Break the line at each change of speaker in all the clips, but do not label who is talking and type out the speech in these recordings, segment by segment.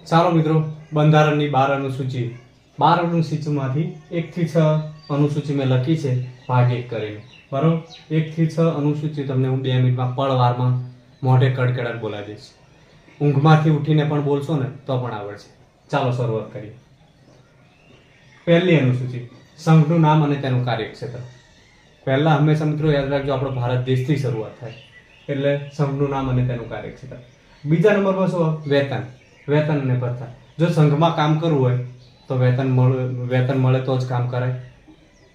ચાલો મિત્રો, બંધારણની 12 અનુસૂચિ 12 અનુસૂચિમાંથી 1 થી 6 અનુસૂચિ મેં લખી છે ભાગ 1 કરીને. બરાબર, 1 થી 6 અનુસૂચિ તમને હું 2 મિનિટમાં પળવારમાં મોઢે કડકડાટ બોલાવી દઈશ. ઊંઘમાંથી ઉઠીને પણ બોલશો ને તો પણ આવડશે. ચાલો શરૂઆત કરીએ. પહેલી અનુસૂચિ, સંઘનું નામ અને તેનું કાર્યક્ષેત્ર. પહેલા હંમેશા મિત્રો યાદ રાખજો, આપણો ભારત દેશથી શરૂઆત થાય એટલે સંઘનું નામ અને તેનું કાર્યક્ષેત્ર. બીજા નંબરમાં શું આવે? વેતન. વેતન અને ભથ્થા. જો સંઘમાં કામ કરવું હોય તો વેતન મળે તો જ કામ કરાય.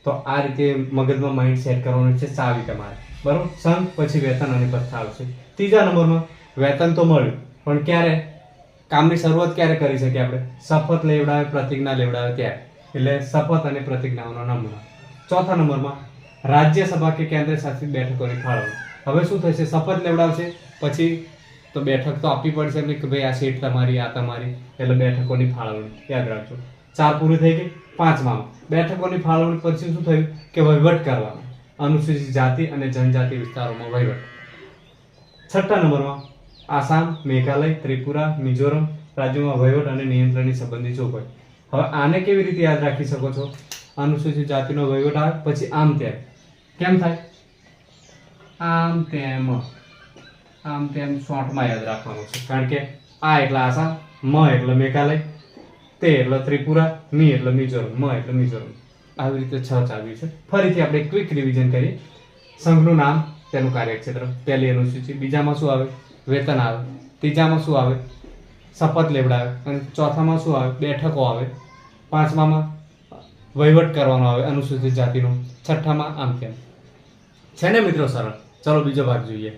તો આ રીતે મગજમાં માઇન્ડ સેટ કરવાનું છે ચાવી તમારે. બરોબર, સંઘ પછી વેતન અને ભથ્થા આવશે. ત્રીજા નંબરમાં વેતન તો મળ્યું, પણ ક્યારે? કામની શરૂઆત ક્યારે કરી શકીએ આપણે? શપથ લેવડાવે, પ્રતિજ્ઞા લેવડાવે ત્યારે. એટલે શપથ અને પ્રતિજ્ઞાઓનો નમૂના. ચોથા નંબરમાં રાજ્યસભા કે કેન્દ્ર શાસિત બેઠકોની ફાળવણી. હવે શું થશે? શપથ લેવડાવશે પછી તો બેઠક તો આપવી પડશે એમને કે ભાઈ આ સીટ તમારી, આ તમારી, એટલે બેઠકોની ફાળવણી. યાદ રાખજો. 4 પૂરી થઈ ગઈ. 5માં બેઠકોની ફાળવણી પછી શું થયું કે વહીવટ કરવાનો. અનુસૂચિત જાતિ અને જનજાતિ વિસ્તારોમાં વહીવટ. 6થા નંબરમાં આસામ, મેઘાલય, ત્રિપુરા, મિઝોરમ રાજ્યોમાં વહીવટ અને નિયંત્રણની સંબંધી જોગવાઈ. હવે આને કેવી રીતે યાદ રાખી શકો છો? અનુસૂચિત જાતિનો વહીવટ આવે પછી આમ તેમ. કેમ થાય? આમ તેમ. આમ તેમ શોર્ટમાં યાદ રાખવાનું છે, કારણ કે આ એટલે આસામ, મ એટલે મેઘાલય, તે એટલે ત્રિપુરા, મી એટલે મિઝોરમ, મ એટલે મિઝોરમ. આવી રીતે 6 ચાવી છે. ફરીથી આપણે ક્વિક રિવિઝન કરીએ. સંઘનું નામ, તેનું કાર્યક્ષેત્ર, પહેલી અનુસૂચિ. બીજામાં શું આવે? વેતન આવે. ત્રીજામાં શું આવે? શપથ લેવડાવે. અને ચોથામાં શું આવે? બેઠકો આવે. 5મામાં વહીવટ કરવાનો આવે અનુસૂચિત જાતિનો. 6ઠામાં આમ તેમ. છે ને મિત્રો સરળ? ચલો બીજો ભાગ જોઈએ.